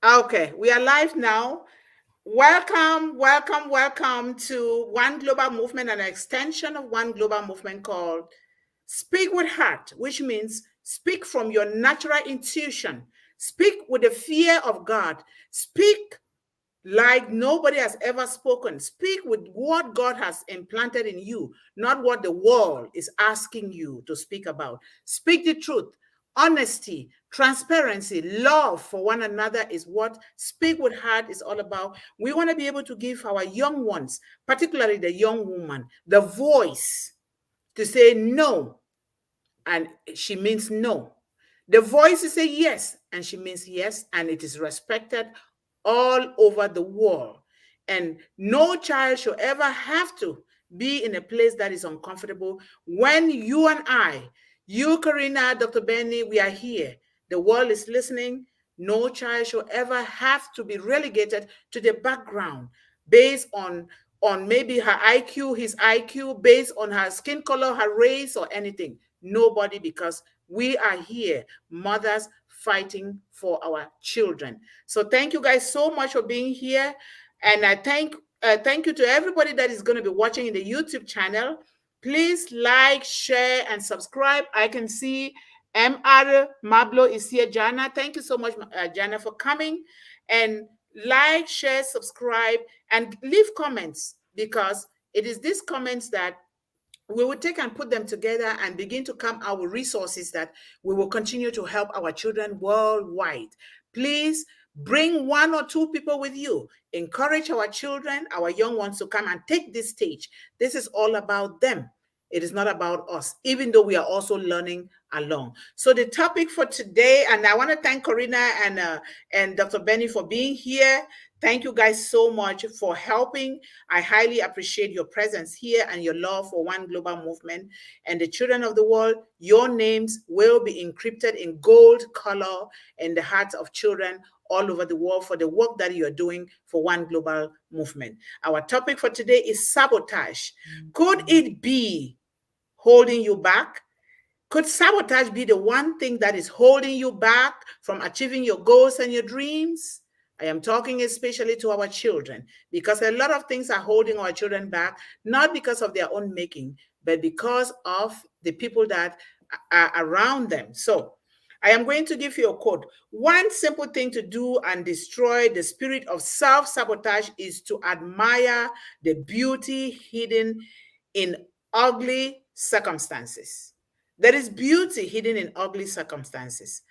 Okay, we are live now. Welcome, welcome, welcome to One Global Movement, an extension of One Global Movement called Speak with Heart, which means speak from your natural intuition. Speak with the fear of God. Speak like nobody has ever spoken. Speak with what God has implanted in you, not what the world is asking you to speak about. Speak the truth. Honesty, transparency, love for one another is what Speak with Heart is all about. We want to be able to give our young ones, particularly the young woman, the voice to say no, and she means no. The voice is a yes, and she means yes, and it is respected all over the world. And no child should ever have to be in a place that is uncomfortable. When you and I, you, Karina, Dr. Benny, we are here. The world is listening. No child should ever have to be relegated to the background based on maybe her IQ, his IQ, based on her skin color, her race, or anything. Nobody, because we are here, mothers fighting for our children. So thank you guys so much for being here, and I thank you to everybody that is going to be watching in the YouTube channel. Please like, share, and subscribe. I can see Mr. Mablo is here. Jana, thank you so much, Jana, for coming. And like, share, subscribe, and leave comments, because it is these comments that we will take and put them together and begin to come out with resources that we will continue to help our children worldwide. Please bring one or two people with you. Encourage our children, our young ones, to come and take this stage. This is all about them. It is not about us, even though we are also learning along. So the topic for today, and I want to thank Corina and Dr. Benny for being here. Thank you guys so much for helping. I highly appreciate your presence here and your love for One Global Movement. And the children of the world, your names will be encrypted in gold color in the hearts of children all over the world for the work that you're doing for One Global Movement. Our topic for today is sabotage. Could it be holding you back? Could sabotage be the one thing that is holding you back from achieving your goals and your dreams? I am talking especially to our children, because a lot of things are holding our children back, not because of their own making, but because of the people that are around them. So I am going to give you a quote. One simple thing to do and destroy the spirit of self-sabotage is to admire the beauty hidden in ugly circumstances. There is beauty hidden in ugly circumstances.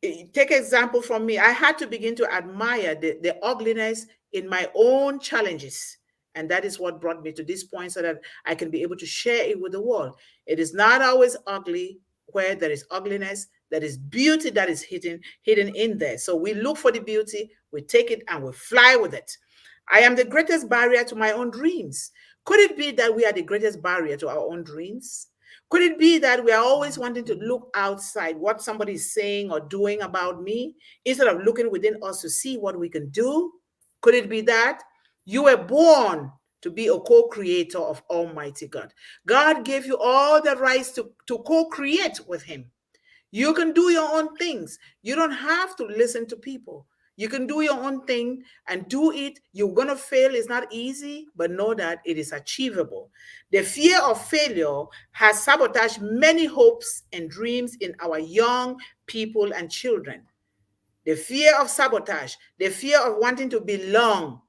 Take example from me. I had to begin to admire the ugliness in my own challenges. And that is what brought me to this point, so that I can be able to share it with the world. It is not always ugly. Where there is ugliness, there is beauty that is hidden in there. So we look for the beauty, we take it, and we fly with it. I am the greatest barrier to my own dreams. Could it be that we are the greatest barrier to our own dreams? Could it be that we are always wanting to look outside what somebody is saying or doing about me, instead of looking within us to see what we can do? Could it be that you were born to be a co-creator of Almighty God? God gave you all the rights to co-create with Him. You can do your own things. You don't have to listen to people. You can do your own thing and do it. You're going to fail. It's not easy, but know that it is achievable. The fear of failure has sabotaged many hopes and dreams in our young people and children. The fear of sabotage, the fear of wanting to belong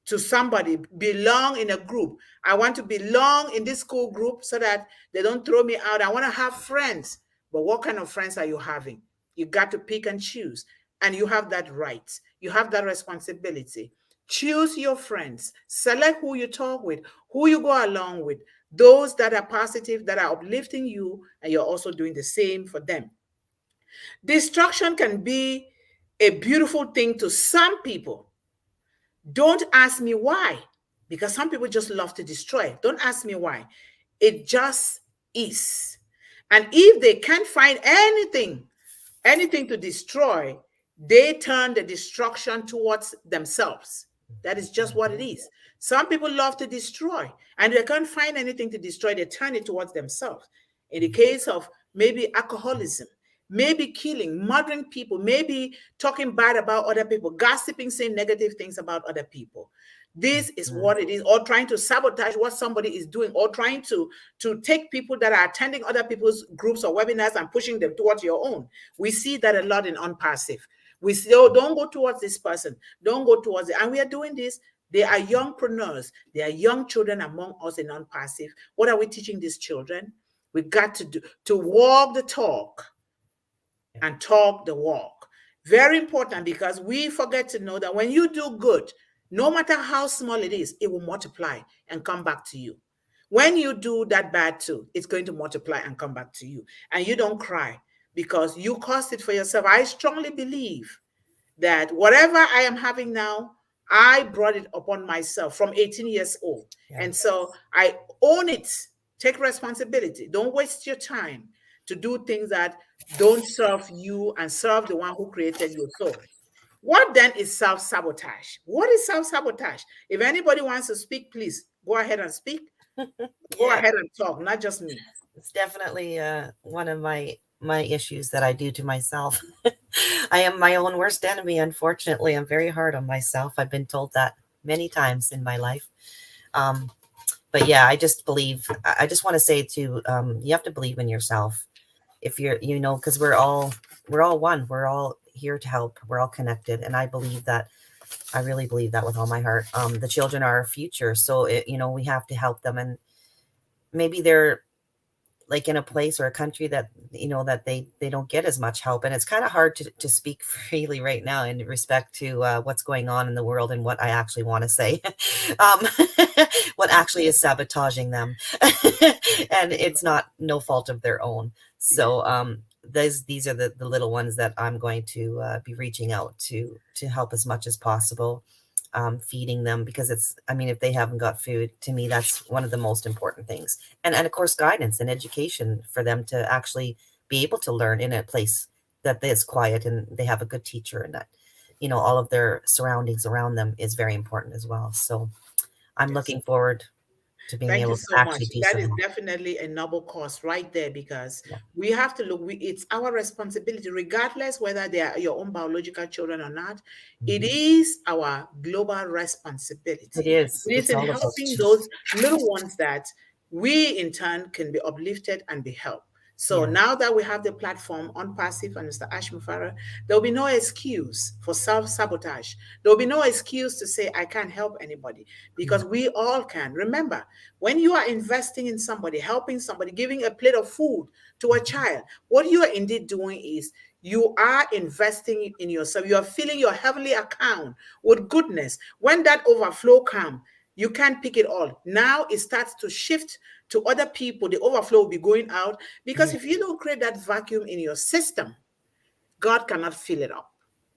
to somebody, belong in a group. I want to belong in this school group so that they don't throw me out. I want to have friends. But what kind of friends are you having? You got to pick and choose. And you have that right. You have that responsibility. Choose your friends. Select who you talk with, who you go along with, those that are positive, that are uplifting you, and you're also doing the same for them. Destruction can be a beautiful thing to some people. Don't ask me why, because some people just love to destroy. Don't ask me why. It just is. And if they can't find anything to destroy, they turn the destruction towards themselves. That is just what it is. Some people love to destroy, and they can't find anything to destroy, they turn it towards themselves. In the case of maybe alcoholism, maybe killing, murdering people, maybe talking bad about other people, gossiping, saying negative things about other people. This is what it is, or trying to sabotage what somebody is doing, or trying to take people that are attending other people's groups or webinars and pushing them towards your own. We see that a lot in Unpassive. We say, oh, don't go towards this person, don't go towards it. And we are doing this. They are youngpreneurs. They are young children among us in Unpassive. What are we teaching these children? We got to do to walk the talk and talk the walk. Very important, because we forget to know that when you do good, no matter how small it is, it will multiply and come back to you. When you do that bad too, it's going to multiply and come back to you. And you don't cry because you caused it for yourself. I strongly believe that whatever I am having now, I brought it upon myself from 18 years old. Yes. And so I own it. Take responsibility. Don't waste your time to do things that don't serve you and serve the one who created your soul. What then is self-sabotage? What is self-sabotage? If anybody wants to speak, please go ahead and speak. Go ahead and talk, not just me. It's definitely one of my issues that I do to myself. I am my own worst enemy, unfortunately. I'm very hard on myself. I've been told that many times in my life. But yeah, I just believe, I just want to say to, you have to believe in yourself. If you're, you know, because we're all one. We're all here to help. We're all connected. And I believe that, I really believe that with all my heart. The children are our future. So, you know, we have to help them. And maybe they're like in a place or a country that, you know, that they don't get as much help. And it's kind of hard to speak freely right now in respect to what's going on in the world and what I actually want to say, what actually is sabotaging them. And it's not no fault of their own. So these are the little ones that I'm going to be reaching out to help as much as possible. Feeding them, because it's, I mean, if they haven't got food, to me, that's one of the most important things. And of course, guidance and education for them to actually be able to learn in a place that is quiet and they have a good teacher, and that, you know, all of their surroundings around them is very important as well. So I'm looking forward to being able to actually do that something. is definitely a noble cause right there, because we have to look, it's our responsibility, regardless whether they are your own biological children or not. It is our global responsibility. It is in helping those little ones that we in turn can be uplifted and be helped. So now that we have the platform Unpassive and Mr. Ashmufara, there will be no excuse for self-sabotage. There will be no excuse to say, I can't help anybody, because we all can. Remember, when you are investing in somebody, helping somebody, giving a plate of food to a child, what you are indeed doing is you are investing in yourself. You are filling your heavenly account with goodness. When that overflow comes, you can't pick it all. Now it starts to shift to other people. The overflow will be going out, because if you don't create that vacuum in your system, God cannot fill it up.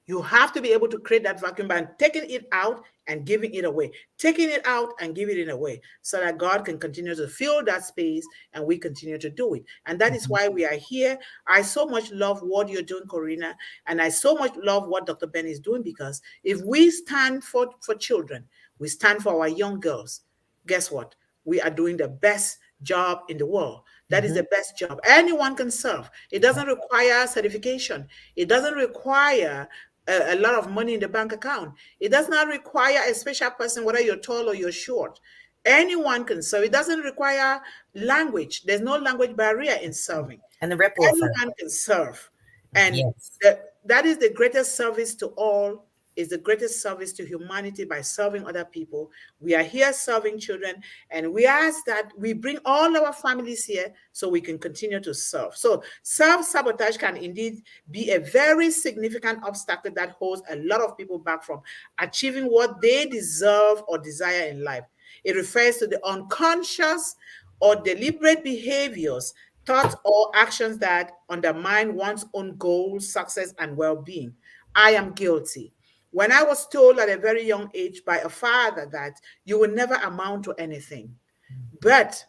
You have to be able to create that vacuum by taking it out and giving it away, taking it out and giving it away, so that God can continue to fill that space and we continue to do it. And that is why we are here. I so much love what you're doing, Corina, and I so much love what Dr. Ben is doing, because if we stand for children, we stand for our young girls, guess what? We are doing the best job in the world. That is the best job. Anyone can serve. It doesn't require certification. It doesn't require a lot of money in the bank account. It does not require a special person, whether you're tall or you're short. Anyone can serve. It doesn't require language. There's no language barrier in serving. And the ripple effect. Anyone can serve. And that is the greatest service to all, is the greatest service to humanity, by serving other people. We are here serving children, and we ask that we bring all our families here so we can continue to serve. So self-sabotage can indeed be a very significant obstacle that holds a lot of people back from achieving what they deserve or desire in life. It refers to the unconscious or deliberate behaviors, thoughts, or actions that undermine one's own goals, success, and well-being. I am guilty. When I was told at a very young age by a father that you will never amount to anything, but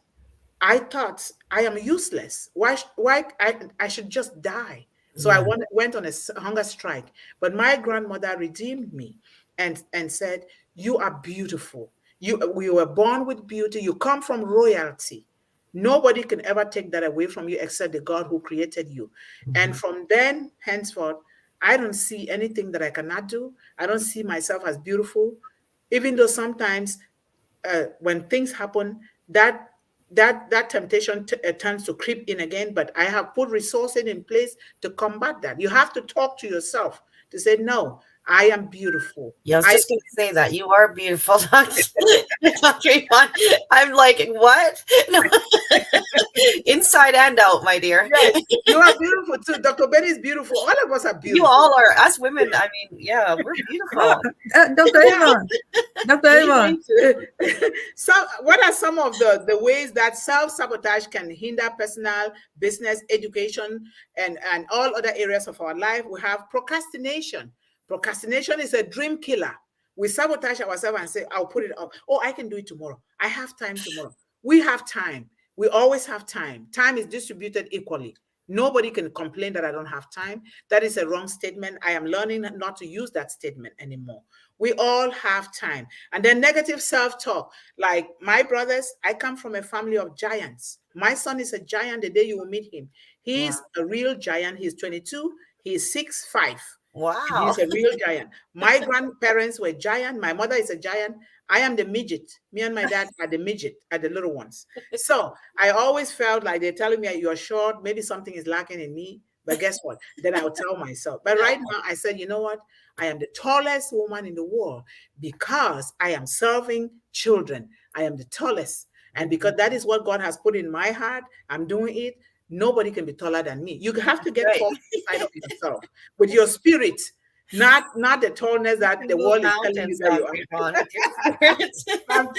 I thought I am useless. Why I should just die. So I went on a hunger strike. But my grandmother redeemed me and said, you are beautiful. You were born with beauty. You come from royalty. Nobody can ever take that away from you except the God who created you. And from then henceforth, I don't see anything that I cannot do. I don't see myself as beautiful, even though sometimes when things happen, that temptation turns to creep in again. But I have put resources in place to combat that. You have to talk to yourself to say, no, I am beautiful. Yeah, I was I just going to say that you are beautiful, Dr. Yvonne. I'm like, what? No. Inside and out, my dear. Yes, you are beautiful too. Dr. Betty is beautiful. All of us are You beautiful. all are. Us women, I mean, yeah, we're beautiful. Dr. Yeah. Yvonne, Dr. Are you Yvonne, going to? So, what are some of the ways that self-sabotage can hinder personal, business, education, and all other areas of our life? We have procrastination. Procrastination is a dream killer. We sabotage ourselves and say, I'll put it off. Oh, I can do it tomorrow. I have time tomorrow. We have time. We always have time. Time is distributed equally. Nobody can complain that I don't have time. That is a wrong statement. I am learning not to use that statement anymore. We all have time. And then negative self-talk. Like my brothers, I come from a family of giants. My son is a giant the day you will meet him. He's a real giant. He's 22. He's 6'5". And Wow. he's a real giant. My grandparents were giant. My mother is a giant. I am the midget. Me and my dad are the midget, are the little ones. So I always felt like they're telling me you're short, maybe something is lacking in me. But guess what? Then I'll tell myself. But right now I said, you know what? I am the tallest woman in the world because I am serving children. I am the tallest. And because that is what God has put in my heart, I'm doing it. Nobody can be taller than me. You have to get Right. tall inside of yourself with your spirit, not the tallness You that can the move world is telling you mountains, that you Dr. Yvonne, with your experience. are.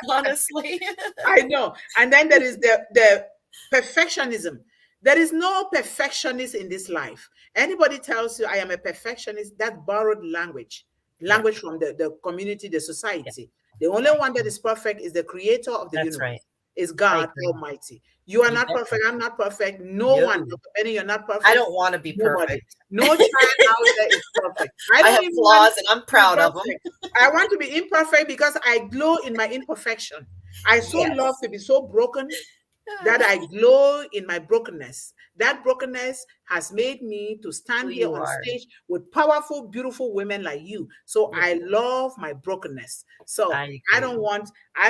Honestly. I know. And then there is the perfectionism. There is no perfectionist in this life. Anybody tells you I am a perfectionist, that's borrowed language, Yeah. language from the community, the society. The only one that is perfect is the creator of the That's universe, right. is I God agree. Almighty. You are You not bet. perfect. I'm not perfect. No No. one, Dr. Benny, you're not I perfect. don't want to be Nobody. perfect. No child out there is perfect. I I don't have even want flaws and I'm to be proud of them. perfect. I want to be imperfect because I glow in my imperfection. I so love Yes. to be so broken that I glow in my brokenness. That brokenness has made me to Who stand here you on are. stage with powerful, beautiful women like you. So Yeah, I love my brokenness. So I I agree.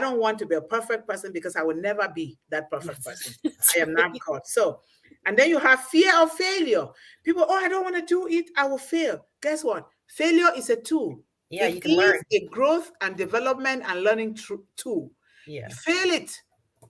don't want to be a perfect person because I will never be that perfect person. That's I am not right. God. So, and then you have fear of failure. People, oh, I don't want to do it. I will fail. Guess what? Failure is a tool. Yeah, It you can is learn. a growth and development and learning tool. Yeah. Fail it,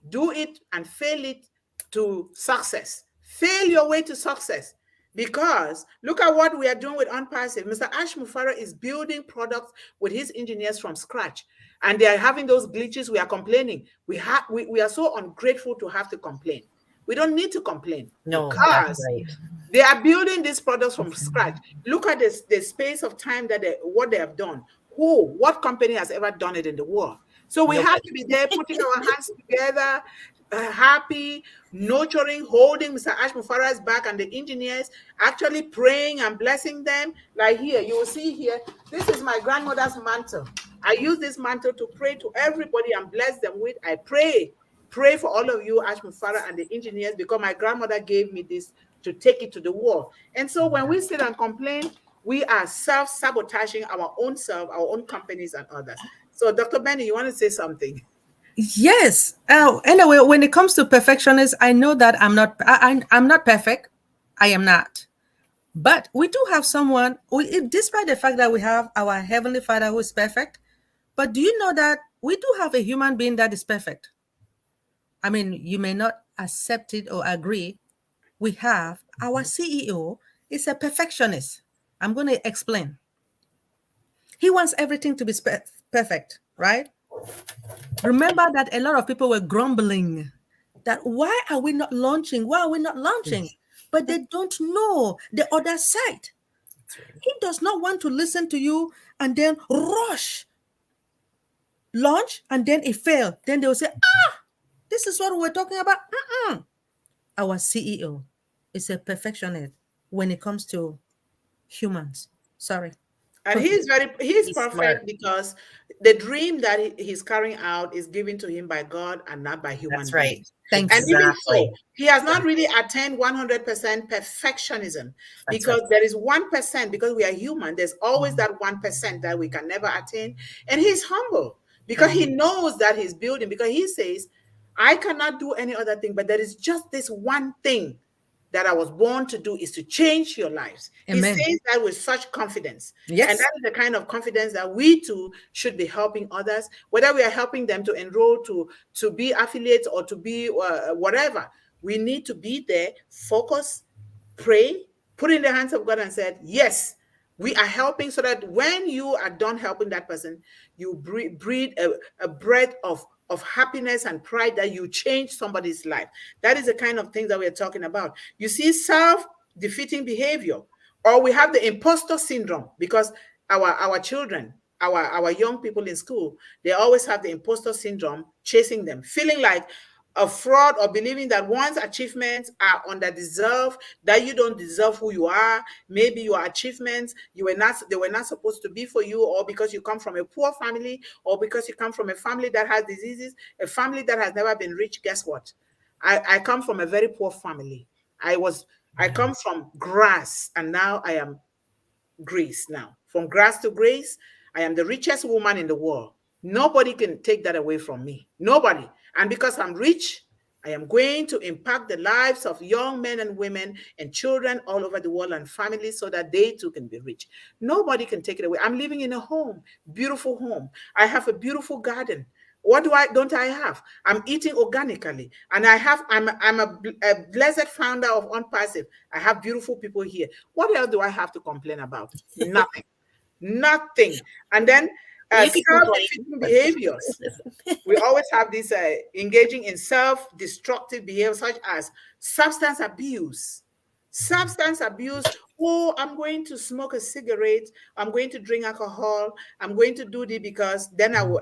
do it, and fail it to success. Fail your way to success. Because look at what we are doing with Unpassive. Mr. Ash Mufara is building products with his engineers from scratch, and they are having those glitches. We are complaining. We are so ungrateful to have to complain. We don't need to complain No, that's because right. they are building these products from scratch. Look at this, the space of time that what they have done. What company has ever done it in the world? So we have Nobody. to be there, putting our hands together, happy, nurturing, holding Mr. Ash Mufara's back and the engineers, actually praying and blessing them. Like here, you will see here, this is my grandmother's mantle. I use this mantle to pray to everybody and bless them with. I pray for all of you, Ash Mufara and the engineers, because my grandmother gave me this to take it to the wall. And so when we sit and complain, we are self-sabotaging our own self, our own companies and others. So Dr. Benny, you want to say something? Yes. Anyway, when it comes to perfectionists, I know that I'm not perfect. I am not. But we do have someone, despite the fact that we have our Heavenly Father who is perfect, but do you know that we do have a human being that is perfect? I mean, you may not accept it or agree. We have our CEO is a perfectionist. I'm going to explain. He wants everything to be perfect, right? Remember that a lot of people were grumbling that why are we not launching? Why are we not launching? But they don't know the other side. That's right. He does not want to listen to you and then rush, launch, and then it failed. Then they'll say, this is what we're talking about. Our CEO is a perfectionist when it comes to humans. Sorry. And he's He's perfect smart. because the dream that he's carrying out is given to him by God and not by human That's right. beings. Thank And you. even so, Exactly. he has not Exactly. really attained 100% perfectionism, That's right. because there is 1%, because we are human, there's always that 1% that we can never attain. And he's humble because he knows that he's building, because he says, I cannot do any other thing, but there is just this one thing that I was born to do, is to change your lives. He Amen. says that with such confidence. And Yes. that is the kind of confidence that we too should be helping others, whether we are helping them to enroll, to be affiliates, or to be whatever. We need to be there, focus, pray, put in the hands of God and said, yes, we are helping, so that when you are done helping that person, you breathe a breath of happiness and pride that you change somebody's life. That is the kind of things that we're talking about. You see, self-defeating behavior, or we have the imposter syndrome, because our children, our young people in school, they always have the imposter syndrome chasing them, feeling like a fraud, or believing that one's achievements are underdeserved, that you don't deserve who you are. Maybe your achievements, they were not supposed to be for you, or because you come from a poor family, or because you come from a family that has diseases, a family that has never been rich. Guess what? I come from a very poor family. I come from grass, and now I am grace now. From grass to grace, I am the richest woman in the world. Nobody can take that away from me. Nobody. And because I'm rich, I am going to impact the lives of young men and women and children all over the world, and families, so that they too can be rich. Nobody can take it away. I'm living in a home, beautiful home. I have a beautiful garden. What don't I have? I'm eating organically, and I'm a blessed founder of Unpassive. I have beautiful people here. What else do I have to complain about? Nothing. Nothing. And then You can complain, self-defeating but behaviors. We always have this engaging in self-destructive behavior, such as substance abuse. Substance abuse. Oh, I'm going to smoke a cigarette. I'm going to drink alcohol. I'm going to do this, because then I will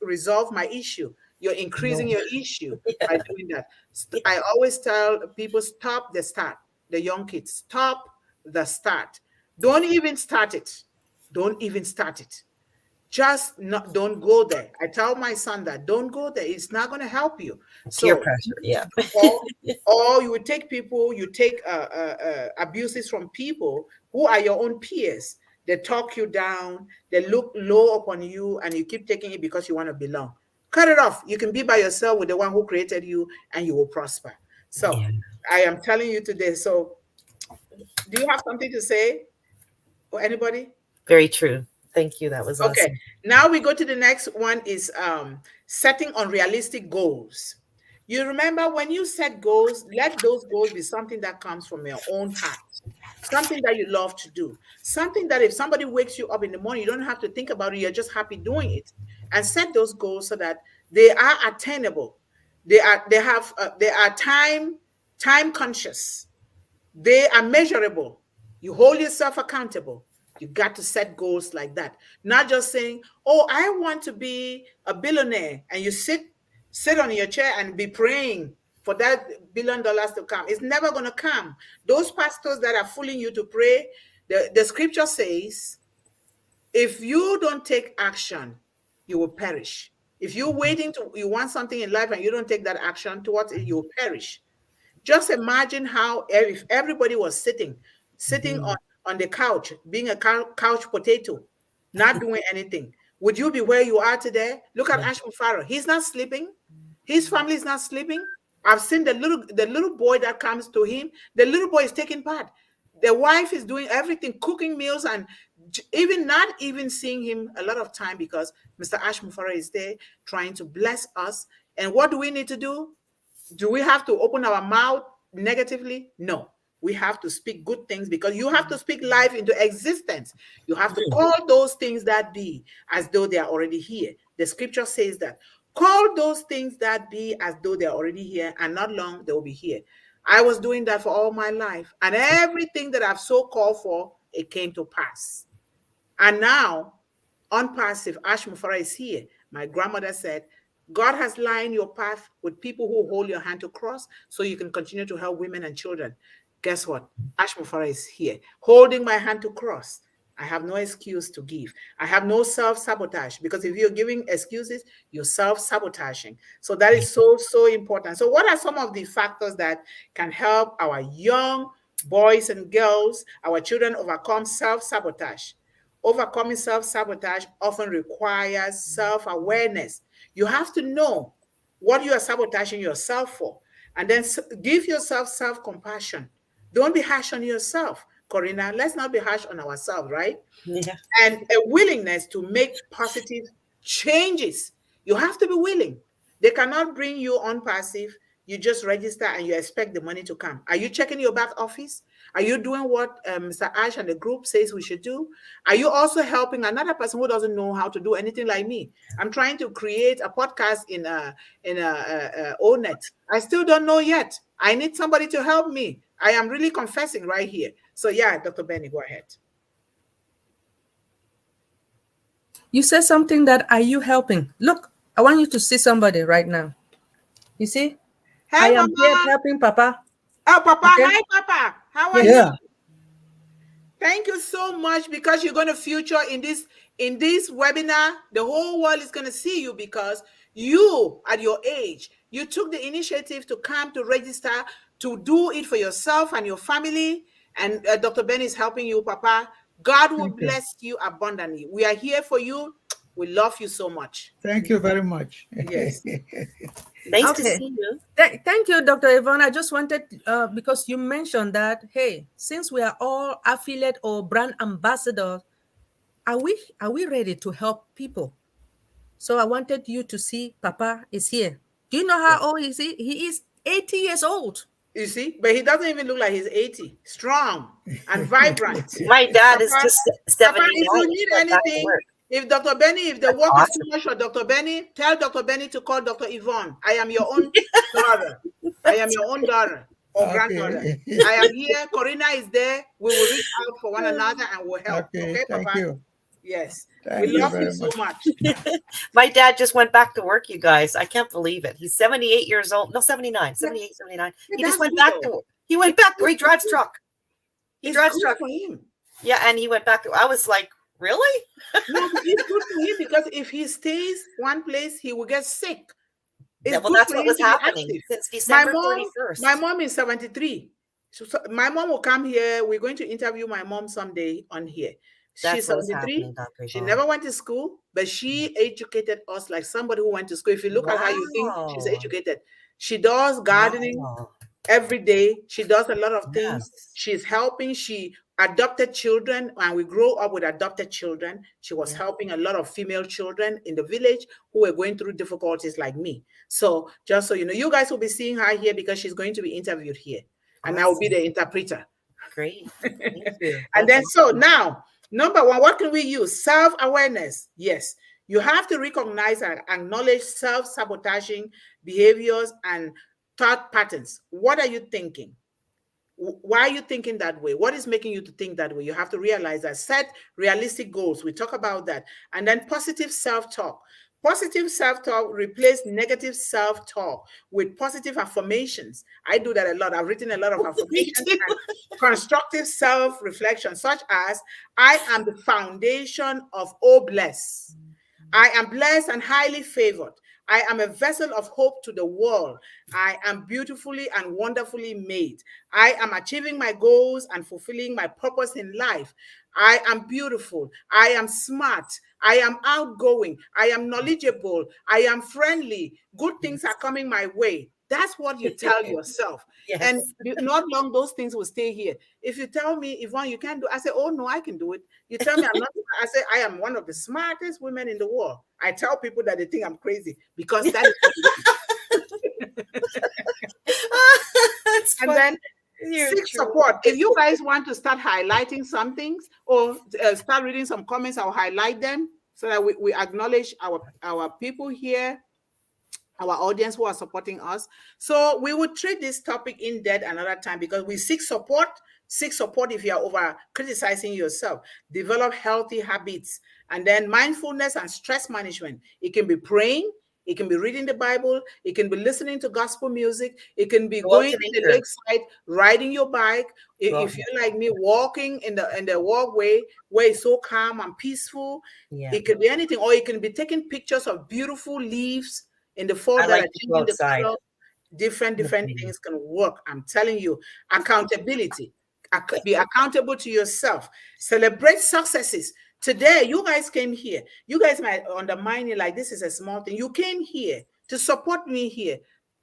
resolve my issue. You're increasing no. your issue by Yeah. doing that. Yeah. I always tell people, stop the start. The young kids, stop the start. Don't even start it. Don't even start it. Just not, don't go there. I tell my son that, don't go there. It's not going to help you. Peer So, pressure. Yeah. or or you would take people, you take abuses from people who are your own peers. They talk you down, they look low upon you, and you keep taking it because you want to belong. Cut it off. You can be by yourself with the one who created you, and you will prosper. So Yeah. I am telling you today. So do you have something to say, or anybody? Very true. Thank you. That was Okay, awesome. now we go to the next one, is setting unrealistic goals. You remember, when you set goals, let those goals be something that comes from your own heart, something that you love to do, something that if somebody wakes you up in the morning, you don't have to think about it, you're just happy doing it. And set those goals so that they are attainable. They are time conscious. They are measurable. You hold yourself accountable. You got to set goals like that. Not just saying, "Oh, I want to be a billionaire," and you sit on your chair and be praying for that $1 billion to come. It's never going to come. Those pastors that are fooling you to pray, the scripture says, if you don't take action, you will perish. If you're waiting to, you want something in life and you don't take that action towards it, you'll perish. Just imagine how, if everybody was sitting Mhm. on the couch, being a couch potato, not doing anything. Would you be where you are today? Look at No. Ashman Farrow. He's not sleeping. His family is not sleeping. I've seen the little boy that comes to him. The little boy is taking part. The wife is doing everything, cooking meals, and even not even seeing him a lot of time, because Mr. Ashman Farrow is there trying to bless us. And what do we need to do? Do we have to open our mouth negatively? No. We have to speak good things, because you have to speak life into existence. You have to call those things that be as though they are already here. The scripture says that. Call those things that be as though they're already here, and not long they will be here. I was doing that for all my life, and everything that I've so called for, it came to pass. And now, unpassive, Ash Mufara is here. My grandmother said, God has lined your path with people who hold your hand to cross, so you can continue to help women and children. Guess what? Ash Mufara is here, holding my hand to cross. I have no excuse to give. I have no self-sabotage, because if you're giving excuses, you're self-sabotaging. So that is so, so important. So what are some of the factors that can help our young boys and girls, our children, overcome self-sabotage? Overcoming self-sabotage often requires self-awareness. You have to know what you are sabotaging yourself for, and then give yourself self-compassion. Don't be harsh on yourself, Corina. Let's not be harsh on ourselves, right? Yeah. And a willingness to make positive changes. You have to be willing. They cannot bring you on passive. You just register and you expect the money to come. Are you checking your back office? Are you doing what Mr. Ash and the group says we should do? Are you also helping another person who doesn't know how to do anything like me? I'm trying to create a podcast in ONET. I still don't know yet. I need somebody to help me. I am really confessing right here. So yeah, Dr. Benny, go ahead. You said something that, are you helping? Look, I want you to see somebody right now. You see? Hey, I am Mama. here helping Papa. Oh, Papa. Okay. Hi, Papa. How are Yeah. you? Thank you so much, because you're going to feature in this webinar. The whole world is going to see you, because you, at your age, you took the initiative to come to register, to do it for yourself and your family. And Dr. Ben is helping you, Papa. God will bless you abundantly. We are here for you. We love you so much. Thank you very much. Yes. Nice to Okay. see you. Thank you, Dr. Yvonne. I just wanted, because you mentioned that, hey, since we are all affiliate or brand ambassadors, are we ready to help people? So I wanted you to see Papa is here. Do you know how old is he? He is 80 years old. You see, but he doesn't even look like he's 80. Strong and vibrant. My dad is Papa, just Papa, 79. if you need He's back to anything, work. if Dr. Benny, if the That's work is awesome. too much for Dr. Benny, tell Dr. Benny to call Dr. Yvonne. I am your own daughter. I am your own daughter or granddaughter. I am here. Corina is there. We will reach out for one another and we'll help. Okay, Thank Papa? you. Yes. Thank We you love very you so much. My dad just went back to work, you guys. I can't believe it. He's 78 years old. No, 79, 78, 79. Yeah, He just that's went good back though. to work. He went back to, he drives truck. He It's drives good truck. for him. Yeah, and he went back to, I was like, really? No, but it's good for him, because if he stays one place, he will get sick. It's Yeah, well, good that's for what him was to be happening active. since December 31st. My mom is 73. So my mom will come here. We're going to interview my mom someday on here. She's That's what was 73. happening, Dr. She Yvonne. never went to school, but she educated us like somebody who went to school. If you look at her, you think she's Wow. educated. She does gardening Wow. every day. She does a lot of things. Yes. She's helping. She adopted children, and we grew up with adopted children. She was helping a lot of female children in the village who were going through difficulties like me. So just so you know, you guys will be seeing her here because she's going to be interviewed here, and I will be the interpreter. Great. Thank you. And then so now, number one, what can we use? Self-awareness. Yes, you have to recognize and acknowledge self-sabotaging behaviors and thought patterns. What are you thinking? Why are you thinking that way? What is making you to think that way? You have to realize that. Set realistic goals. We talk about that. And then positive self-talk. Positive self-talk replace negative self-talk with positive affirmations. I do that a lot. I've written a lot of affirmations and constructive self-reflection, such as, I am the foundation of all bless. I am blessed and highly favored. I am a vessel of hope to the world. I am beautifully and wonderfully made. I am achieving my goals and fulfilling my purpose in life. I am beautiful. I am smart. I am outgoing. I am knowledgeable. I am friendly. Good things are coming my way. That's what you tell yourself. Yes. And not long, those things will stay here. If you tell me, Yvonne, you can't do it, I say, oh, no, I can do it. You tell me I'm not, I say, I am one of the smartest women in the world. I tell people that they think I'm crazy because that is and then seek support. If you guys want to start highlighting some things or start reading some comments, I'll highlight them so that we acknowledge our people here, our audience who are supporting us. So we will treat this topic in depth another time because we seek support. Seek support if you are over criticizing yourself. Develop healthy habits. And then mindfulness and stress management. It can be praying. It can be reading the Bible. It can be listening to gospel music. It can be Go out going to to the nature. lakeside, riding your bike. Go out. If you're like me, walking in the walkway where it's so calm and peaceful. Yeah. It could be anything, or it can be taking pictures of beautiful leaves in the fall I that like are to go changing the outside. color. Different Look at things can work. I'm telling you, accountability. Be accountable to yourself. Celebrate successes. Today, you guys came here. You guys might undermine it like this is a small thing. You came here to support me here.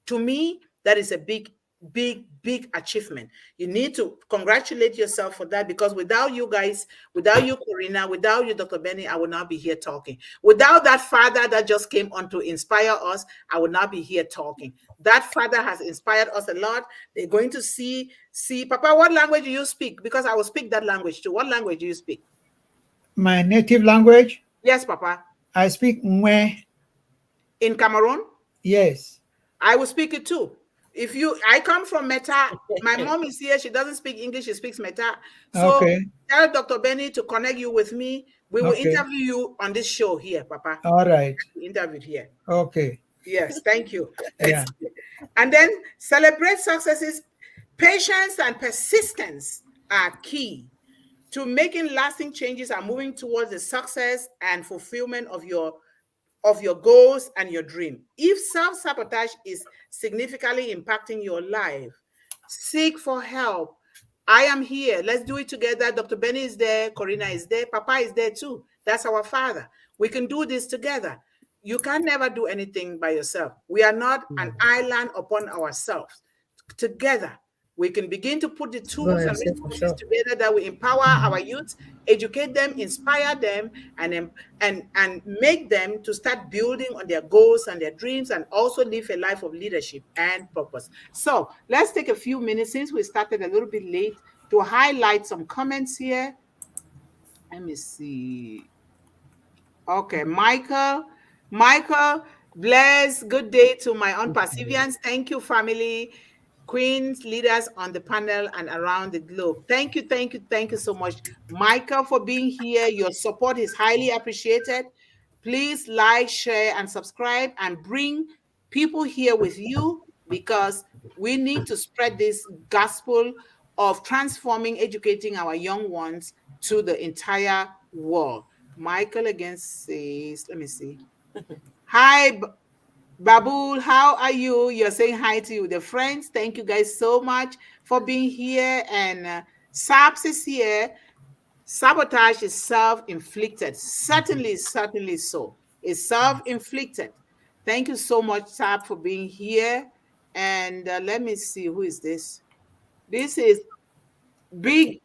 To me, that is a big, big, big achievement. You need to congratulate yourself for that, because without you guys, without you, Corina, without you, Dr. Benny, I would not be here talking. Without that father that just came on to inspire us, I would not be here talking. That father has inspired us a lot. They're going to see, Papa, what language do you speak? Because I will speak that language too. What language do you speak? My native language, Yes, Papa. I speak Mwe. In Cameroon? Yes. I will speak it too. I come from Meta. My mom is here. She doesn't speak English. She speaks Meta. So Okay. tell Dr. Benny to connect you with me. We will Okay. interview you on this show here, Papa. All right. Interviewed here. Okay. Yes, thank you. Yeah. And then celebrate successes. Patience and persistence are key to making lasting changes and moving towards the success and fulfillment of your goals and your dream. If self-sabotage is significantly impacting your life, seek for help. I am here. Let's do it together. Dr. Benny is there. Corina is there. Papa is there too. That's our father. We can do this together. You can never do anything by yourself. We are not an island upon ourselves. Together, we can begin to put the tools and resources together that will empower our youth, educate them, inspire them, and make them to start building on their goals and their dreams, and also live a life of leadership and purpose. So let's take a few minutes, since we started a little bit late, to highlight some comments here. Let me see. Okay, Michael, bless. Good day to my own Pacifians. Thank you, family, queens, leaders on the panel and around the globe. Thank you, thank you, thank you so much, Michael, for being here. Your support is highly appreciated. Please like, share, and subscribe, and bring people here with you, because we need to spread this gospel of transforming, educating our young ones to the entire world. Michael again says, let me see. Hi, Babul, how are you? You're saying hi to you, the friends. Thank you guys so much for being here. And Saps is here. Sabotage is self-inflicted. Certainly, certainly so. It's self-inflicted. Thank you so much, Sap, for being here. And let me see, who is this? This is Bigith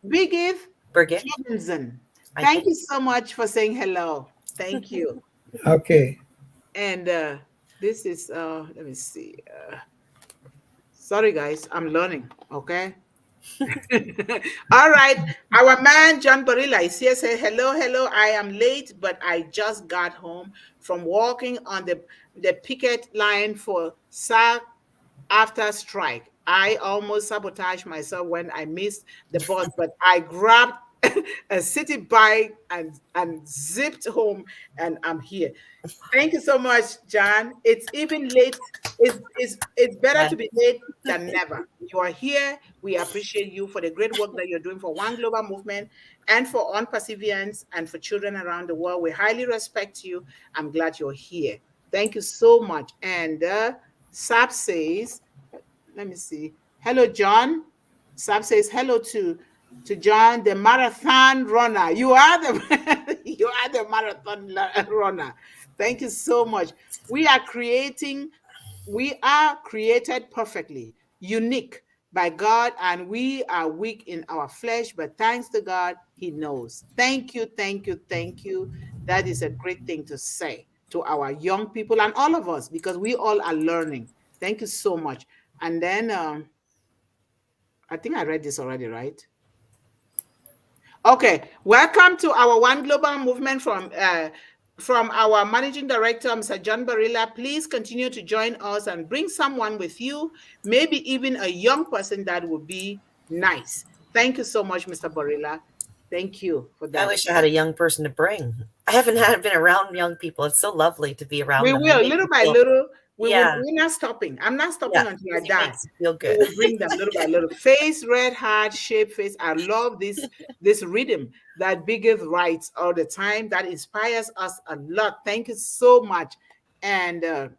Birgit. Robinson. Thank you so much for saying hello. Thank you. Okay. And this is, let me see. Sorry, guys, I'm learning, okay? All right. Our man, John Barilla, is here. Say, hello, hello. I am late, but I just got home from walking on the picket line for SAG after strike. I almost sabotaged myself when I missed the bus, but I grabbed a city bike and zipped home, and I'm here. Thank you so much, John. It's even late. It's better to be late than never. You are here. We appreciate you for the great work that you're doing for One Global Movement and for On Perseverance and for children around the world. We highly respect you. I'm glad you're here. Thank you so much. And Sap says, let me see. Hello, John. Sap says hello to John, the marathon runner. You are the you are the marathon runner. Thank you so much. We are created perfectly, unique by God, and we are weak in our flesh, but thanks to God, He knows. Thank you, thank you, thank you. That is a great thing to say to our young people and all of us, because we all are learning. Thank you so much. And then I think I read this already, right? Okay, welcome to our One Global Movement from our Managing Director, Mr. John Barilla. Please continue to join us and bring someone with you, maybe even a young person that would be nice. Thank you so much, Mr. Barilla. Thank you for I that. wish I had a young person to bring. I haven't been around young people. It's so lovely to be around We them. They will, make little me by feel, little. yeah, We're not stopping. I'm not yeah, stopping until I because it die. makes you feel We good. will bring them little by little. Face, red heart, shape face. I love this rhythm that Biggest writes all the time. That inspires us a lot. Thank you so much. And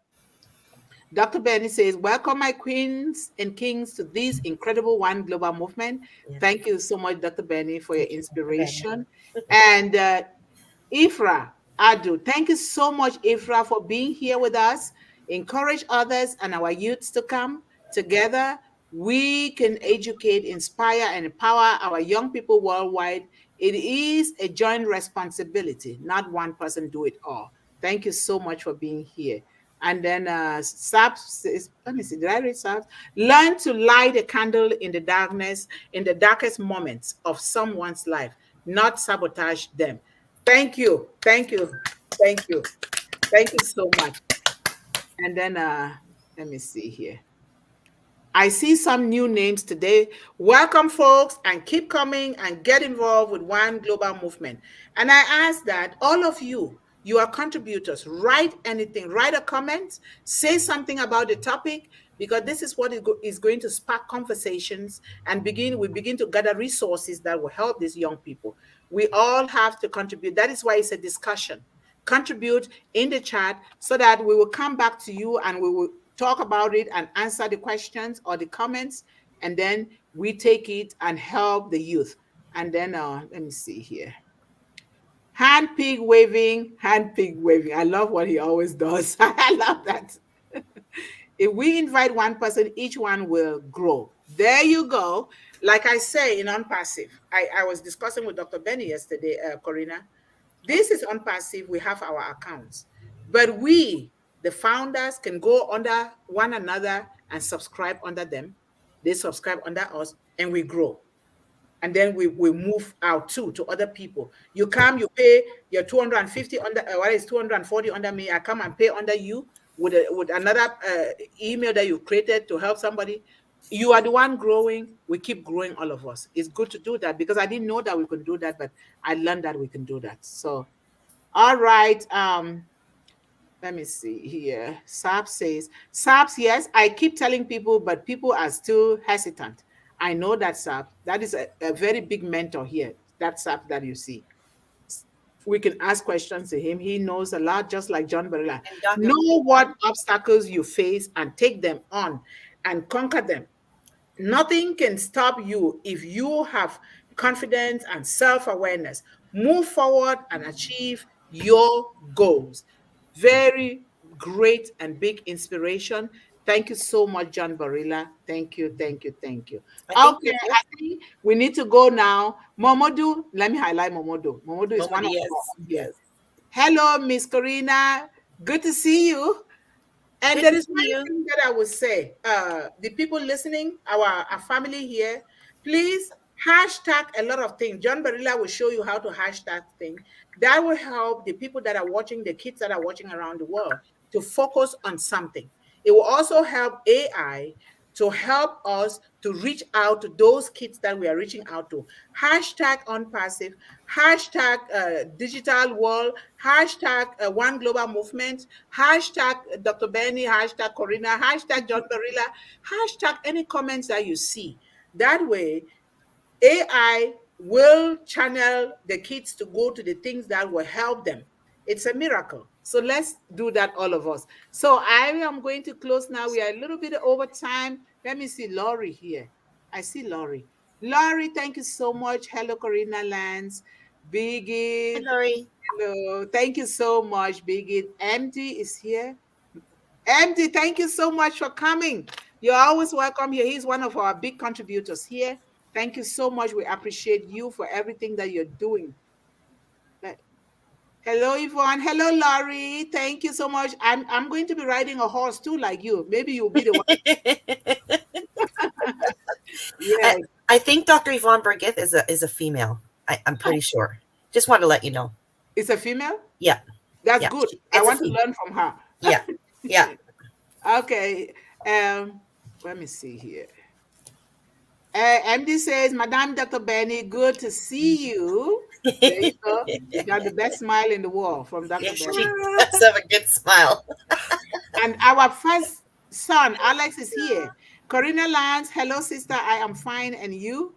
Dr. Benny says, welcome, my queens and kings, to this incredible One Global movement. Yeah. Thank you so much, Dr. Benny, for your Thank you, Dr. Benny. inspiration. And Ifra Adu, thank you so much, Ifra, for being here with us. Encourage others and our youths to come together. We can educate, inspire, and empower our young people worldwide. It is a joint responsibility, not one person do it all. Thank you so much for being here. And then Saps says, let me see, did I read Saps? Learn to light a candle in the darkness, in the darkest moments of someone's life, not sabotage them. Thank you. Thank you. Thank you. Thank you so much. And then let me see here. I see some new names today. Welcome, folks, and keep coming and get involved with One Global Movement. And I ask that all of you, you are contributors, write anything, write a comment, say something about the topic, because this is what is going to spark conversations and we begin to gather resources that will help these young people. We all have to contribute. That is why it's a discussion. Contribute in the chat so that we will come back to you and we will talk about it and answer the questions or the comments, and then we take it and help the youth. And then let me see here. Hand pig waving, hand pig waving. I love what he always does. I love that. If we invite one person, each one will grow. There you go. Like I say in Unpassive, I was discussing with Dr. Benny yesterday, Corina. This is Unpassive. We have our accounts. But we, the founders, can go under one another and subscribe under them. They subscribe under us and we grow. And then we move out too to other people. You come, you pay your 250 under, what is 240 under me? I come and pay under you with another email that you created to help somebody. You are the one growing. We keep growing, all of us. It's good to do that because I didn't know that we could do that, but I learned that we can do that. So, all right. Let me see here. Saps says, Saps, yes, I keep telling people, but people are still hesitant. I know that Saps. That is a very big mentor here. That Saps that you see. We can ask questions to him. He knows a lot, just like John Barilla. And Dr. Know what obstacles you face and take them on and conquer them. Nothing can stop you if you have confidence and self awareness. Move forward and achieve your goals. Very great and big inspiration. Thank you so much, John Barilla. Thank you, thank you, thank you. I think Okay, we're good. I think we need to go now. Momodu, let me highlight Momodu. Momodu is one Nobody of is. our here. Yes. Hello, Miss Karina. Good to see you. And Good there to is see one you. thing that I would say, the people listening, our family here, please hashtag a lot of things. John Barilla will show you how to hashtag things. That will help the people that are watching, the kids that are watching around the world, to focus on something. It will also help AI to help us to reach out to those kids that we are reaching out to. Hashtag Unpassive, hashtag digital world, hashtag One Global Movement, hashtag Dr. Benny, hashtag Corina, hashtag John Barilla, hashtag any comments that you see. That way, AI will channel the kids to go to the things that will help them. It's a miracle. So let's do that, all of us. So I am going to close now. We are a little bit over time. Let me see Laurie here. I see Laurie. Laurie, thank you so much. Hello, Corina Lance. Hi, Biggie, Lori. hello. Thank you so much, Biggie. MD is here. MD, thank you so much for coming. You're always welcome here. He's one of our big contributors here. Thank you so much. We appreciate you for everything that you're doing. Hello, Yvonne. Hello, Laurie. Thank you so much. I'm going to be riding a horse too, like you. Maybe you'll be the one. I, Yes. I think Dr. Yvonne Burgith is a female. I'm pretty sure. Just want to let you know. It's a female? Yeah, That's yeah. good. I It's a want to female. learn from her. Yeah, yeah. Okay. Let me see here. MD says, Madame Dr. Benny, good to see you. There you go. You got the best smile in the world from Dr. Yes, Benny. she does have a good smile. And our first son, Alex, is here. Corina Lance, hello, sister. I am fine. And you?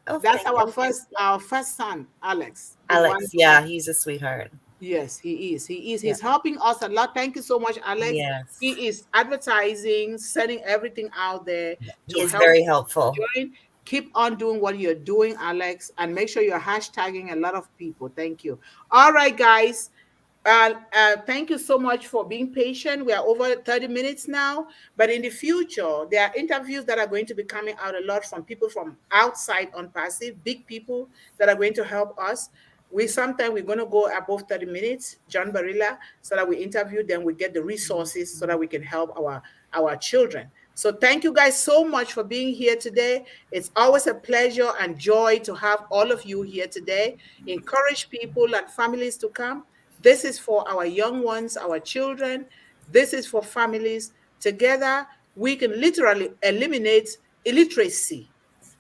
Oh, That's thank you. our first son, Alex. Alex, yeah, he's a sweetheart. Yes, he is. He is. Yeah. He's helping us a lot. Thank you so much, Alex. Yes. He is advertising, sending everything out there He to is help very helpful. join. Keep on doing what you're doing, Alex, and make sure you're hashtagging a lot of people. Thank you. All right, guys. Thank you so much for being patient. We are over 30 minutes now, but in the future, there are interviews that are going to be coming out a lot from people from outside on Passive, big people that are going to help us. We're going to go above 30 minutes, John Barilla, so that we interview them, we get the resources so that we can help our children. So thank you guys so much for being here today. It's always a pleasure and joy to have all of you here today. Encourage people and families to come. This is for our young ones, our children. This is for families. Together, we can literally eliminate illiteracy,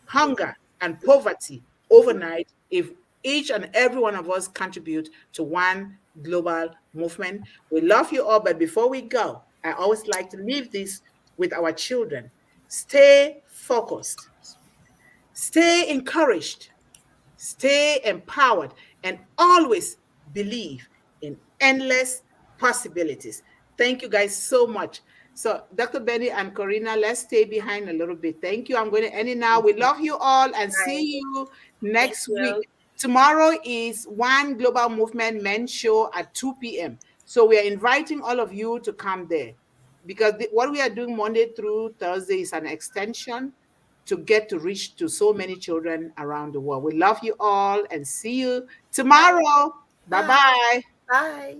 hunger, and poverty overnight if each and every one of us contribute to one global movement. We love you all, but before we go, I always like to leave this with our children. Stay focused, stay encouraged, stay empowered, and always believe in endless possibilities. Thank you guys so much. So, Dr. Benny and Corina, let's stay behind a little bit. Thank you. I'm going to end it now. We love you all and see you next week. Tomorrow is One Global Movement Men's Show at 2 p.m. So we are inviting all of you to come there because what we are doing Monday through Thursday is an extension to get to reach to so many children around the world. We love you all and see you tomorrow. Bye-bye. Bye.